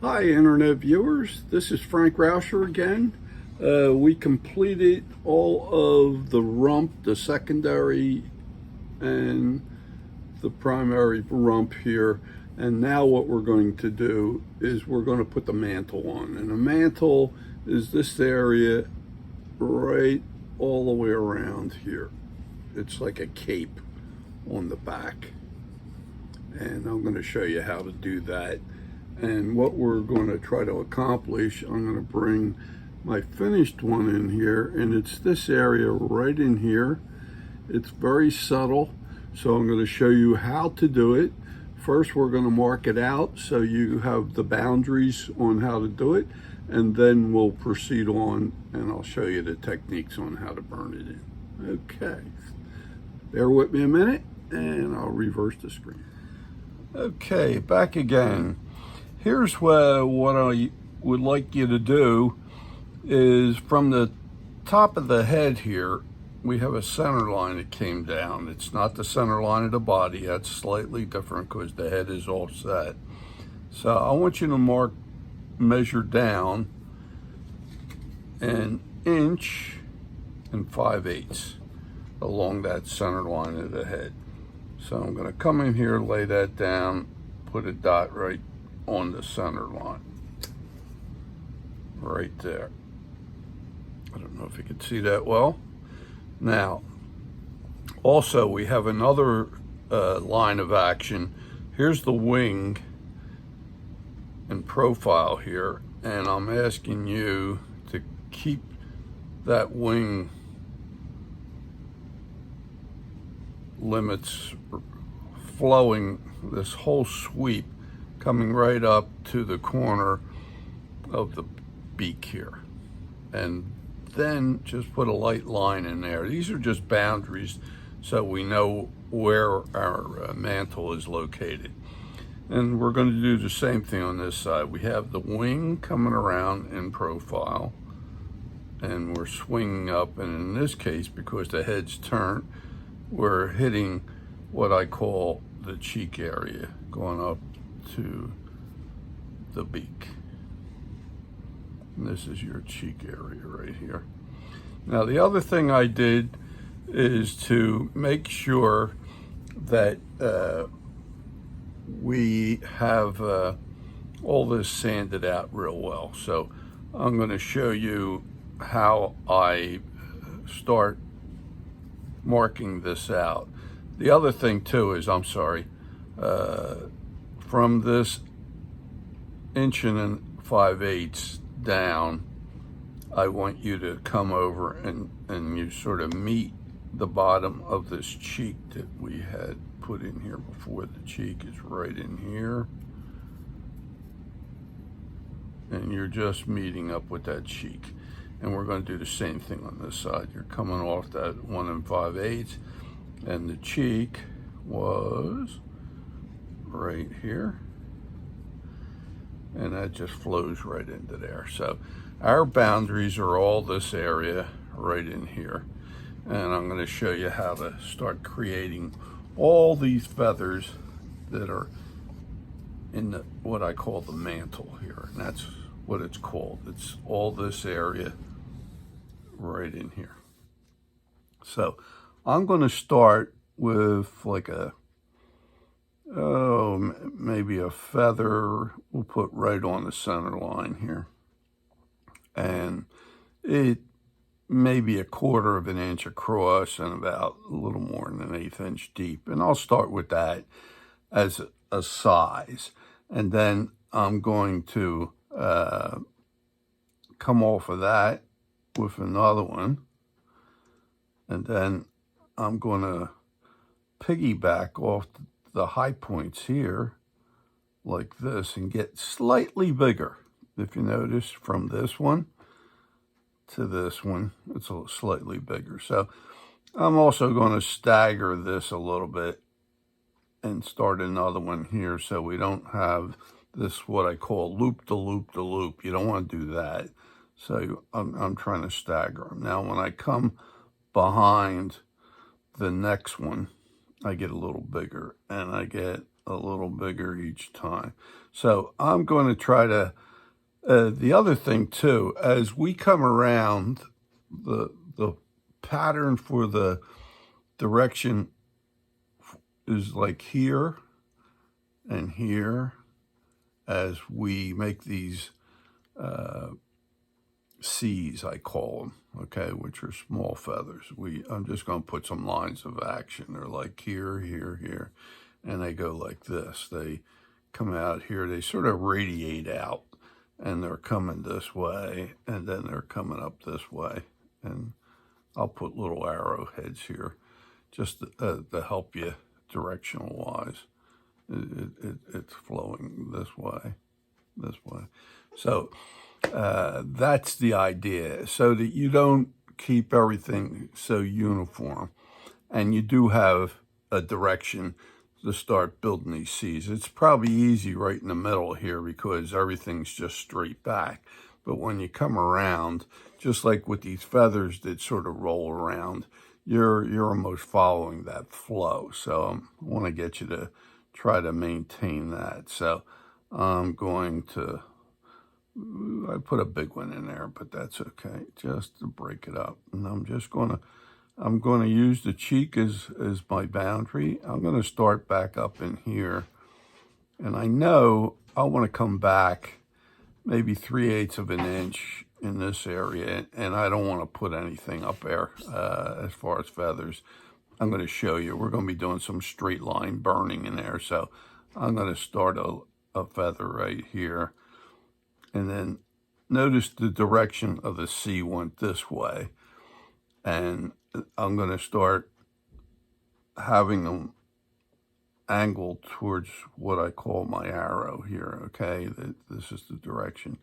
Hi Internet viewers, this is Frank Rauscher again. We completed all of the rump, the secondary and the primary rump here, and now what we're going to do is we're going to put the mantle on. And the mantle is this area right all the way around here. It's like a cape on the back, and I'm going to show you how to do that. And what we're going to try to accomplish, I'm going to bring my finished one in here, and it's this area right in here. It's very subtle, so I'm going to show you how to do it. First, we're going to mark it out so you have the boundaries on how to do it, and then we'll proceed on and I'll show you the techniques on how to burn it in. Okay, bear with me a minute and I'll reverse the screen. Okay, back again. Here's what I would like you to do is from the top of the head here, we have a center line that came down. It's not the center line of the body. That's slightly different because the head is offset. So I want you to measure down 1 inch and 5/8 along that center line of the head. So I'm going to come in here, lay that down, put a dot right on the center line, right there. I don't know if you can see that well. Now, also we have another line of action. Here's the wing in profile here, and I'm asking you to keep that wing limits flowing, this whole sweep coming right up to the corner of the beak here. And then just put a light line in there. These are just boundaries so we know where our mantle is located. And we're going to do the same thing on this side. We have the wing coming around in profile and we're swinging up, and in this case, because the head's turned, we're hitting what I call the cheek area, going up to the beak. And this is your cheek area right here. Now the other thing I did is to make sure that we have all this sanded out real well. So I'm going to show you how I start marking this out. The other thing too is, I'm sorry, from this 1 5/8 down, I want you to come over and you sort of meet the bottom of this cheek that we had put in here before. The cheek is right in here, and you're just meeting up with that cheek. And we're going to do the same thing on this side. You're coming off that 1 5/8, and the cheek was right here, and that just flows right into there. So our boundaries are all this area right in here, and I'm going to show you how to start creating all these feathers that are in what I call the mantle here, and that's what it's called. It's all this area right in here. So I'm going to start with like maybe a feather we'll put right on the center line here, and it may be 1/4 of an inch across and about a little more than 1/8 inch deep, and I'll start with that as a size, and then I'm going to come off of that with another one, and then I'm going to piggyback off the high points here like this and get slightly bigger. If you notice, from this one to this one, it's a little slightly bigger. So I'm also going to stagger this a little bit and start another one here so we don't have this what I call loop to loop to loop. You don't want to do that. So I'm trying to stagger them. Now when I come behind the next one, I get a little bigger, and I get a little bigger each time. So I'm going to try to, the other thing too, as we come around, the pattern for the direction is like here and here as we make these C's, I call them, okay, which are small feathers. I'm just going to put some lines of action. They're like here, here, here, and they go like this. They come out here. They sort of radiate out, and they're coming this way, and then they're coming up this way. And I'll put little arrowheads here just to help you directional wise. It's flowing this way, this way. So that's the idea, so that you don't keep everything so uniform, and you do have a direction to start building these C's. It's probably easy right in the middle here because everything's just straight back. But when you come around, just like with these feathers that sort of roll around, you're almost following that flow. So I want to get you to try to maintain that. So I'm going to, I put a big one in there, but that's okay, just to break it up. And I'm going to use the cheek as my boundary. I'm going to start back up in here. And I know I want to come back maybe 3/8 of an inch in this area. And I don't want to put anything up there as far as feathers. I'm going to show you. We're going to be doing some straight line burning in there. So I'm going to start a feather right here. And then notice the direction of the C went this way. And I'm going to start having them angled towards what I call my arrow here, okay? This is the direction.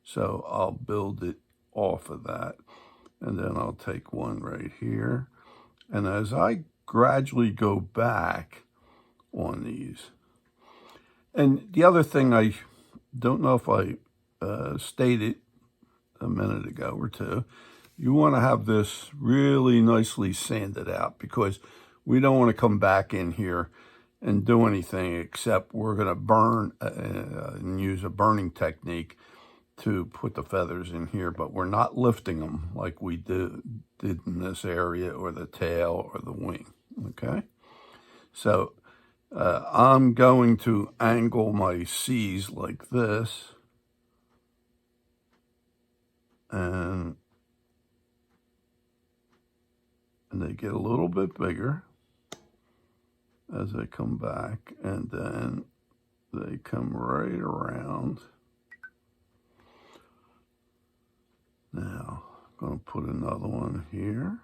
So I'll build it off of that. And then I'll take one right here. And as I gradually go back on these, and the other thing I don't know if I stated a minute ago or two, you want to have this really nicely sanded out because we don't want to come back in here and do anything except we're going to burn and use a burning technique to put the feathers in here, but we're not lifting them like we did in this area or the tail or the wing, okay? So I'm going to angle my C's like this, and they get a little bit bigger as I come back, and then they come right around. Now, I'm going to put another one here.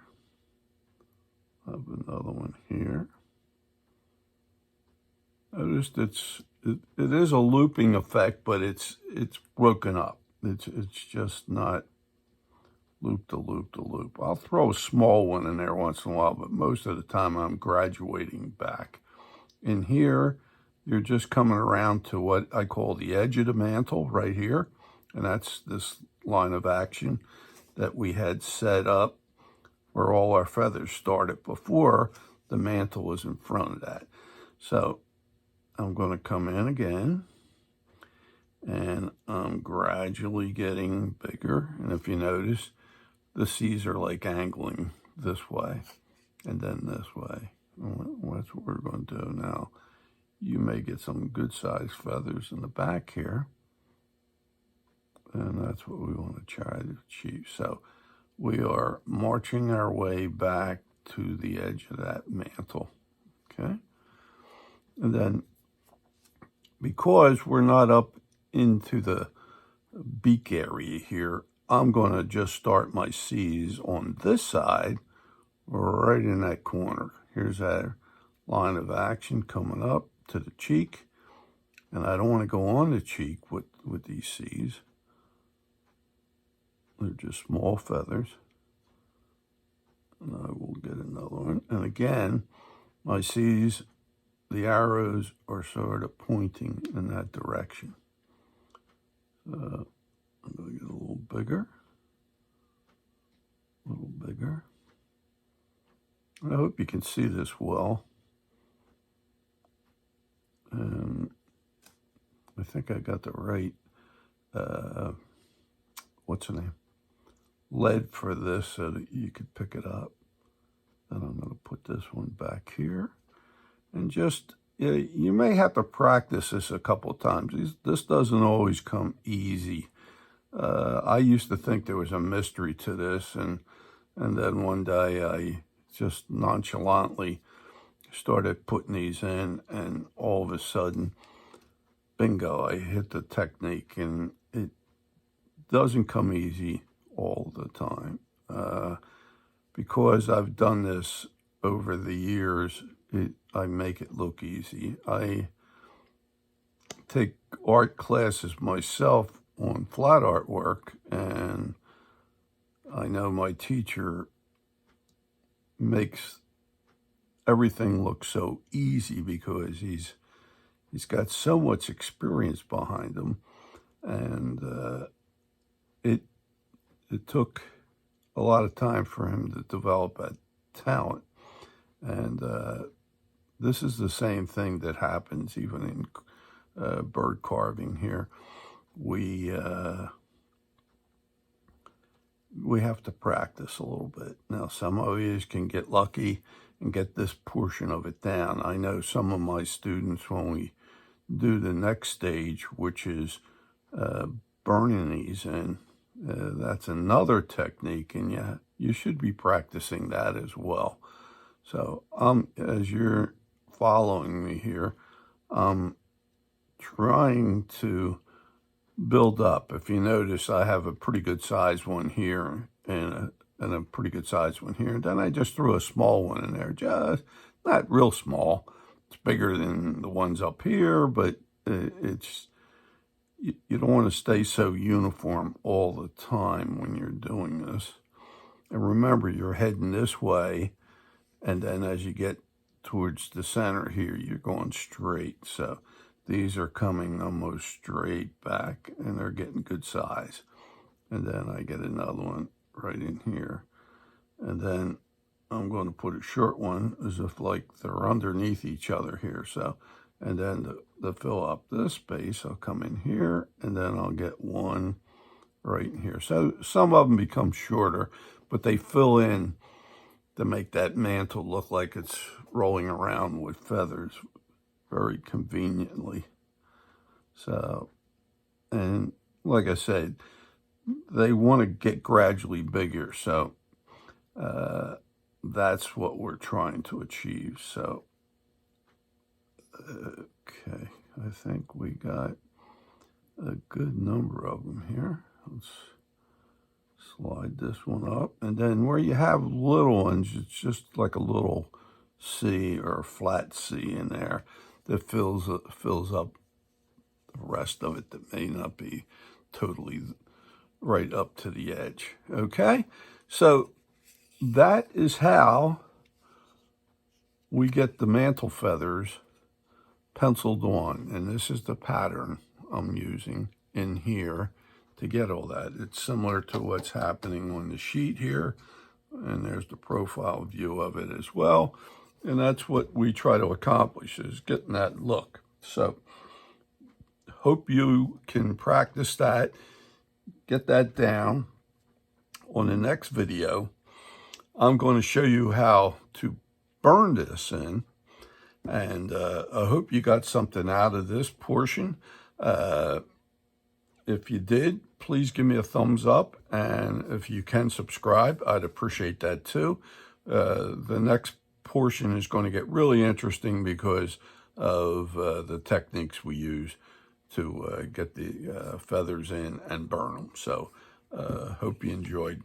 Have another one here. Notice it is a looping effect, but it's broken up. It's just not loop to loop to loop. I'll throw a small one in there once in a while, but most of the time I'm graduating back. In here, you're just coming around to what I call the edge of the mantle right here. And that's this line of action that we had set up where all our feathers started before the mantle was in front of that. So I'm going to come in again, and I'm gradually getting bigger. And if you notice, the C's are like angling this way and then this way. And that's what we're going to do now. You may get some good sized feathers in the back here. And that's what we want to try to achieve. So we are marching our way back to the edge of that mantle, okay? And then because we're not up into the beak area here, I'm going to just start my C's on this side, right in that corner. Here's that line of action coming up to the cheek. And I don't want to go on the cheek with these C's. They're just small feathers. And I will get another one. And again, my C's, the arrows are sort of pointing in that direction. I'm going to get a little bigger. A little bigger. I hope you can see this well. And I think I got the right, what's the name? Lead for this so that you could pick it up. Then I'm going to put this one back here. And just, you may have to practice this a couple times. This doesn't always come easy. I used to think there was a mystery to this, and then one day I just nonchalantly started putting these in, and all of a sudden, bingo, I hit the technique, and it doesn't come easy all the time. Because I've done this over the years, I make it look easy. I take art classes myself on flat art work, and I know my teacher makes everything look so easy because he's got so much experience behind him, and it took a lot of time for him to develop that talent. And this is the same thing that happens even in bird carving here. We have to practice a little bit. Now, some of you can get lucky and get this portion of it down. I know some of my students, when we do the next stage, which is burning these in, that's another technique, and you should be practicing that as well. So as you're following me here, I'm trying to build up. If you notice, I have a pretty good size one here and a pretty good size one here. And then I just threw a small one in there, just not real small. It's bigger than the ones up here, but it's, you don't want to stay so uniform all the time when you're doing this. And remember, you're heading this way, and then as you get towards the center here, you're going straight. So these are coming almost straight back, and they're getting good size. And then I get another one right in here. And then I'm going to put a short one as if like they're underneath each other here. So, and then to fill up this space, I'll come in here, and then I'll get one right in here. So some of them become shorter, but they fill in to make that mantle look like it's rolling around with feathers very conveniently. So, and like I said, they want to get gradually bigger. So that's what we're trying to achieve. So, okay, I think we got a good number of them here. Let's slide this one up. And then where you have little ones, it's just like a little C or a flat C in there that fills up the rest of it that may not be totally right up to the edge. Okay, so that is how we get the mantle feathers penciled on, and this is the pattern I'm using in here to get all that. It's similar to what's happening on the sheet here, and there's the profile view of it as well. And that's what we try to accomplish, is getting that look. So hope you can practice that, get that down. On the next video, I'm going to show you how to burn this in. And I hope you got something out of this portion. If you did, please give me a thumbs up. And if you can subscribe, I'd appreciate that too. The next portion is going to get really interesting because of the techniques we use to get the feathers in and burn them. So hope you enjoyed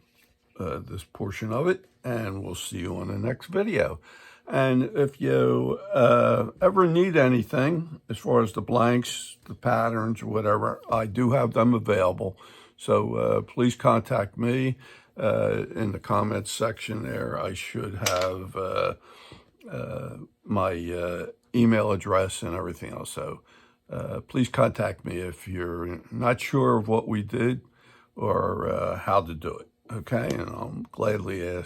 this portion of it, and we'll see you on the next video. And if you ever need anything as far as the blanks, the patterns, or whatever, I do have them available. So please contact me in the comments section there. I should have my email address and everything else. So please contact me if you're not sure of what we did or how to do it. Okay, and I'll gladly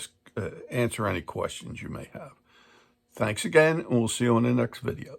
answer any questions you may have. Thanks again, and we'll see you on the next video.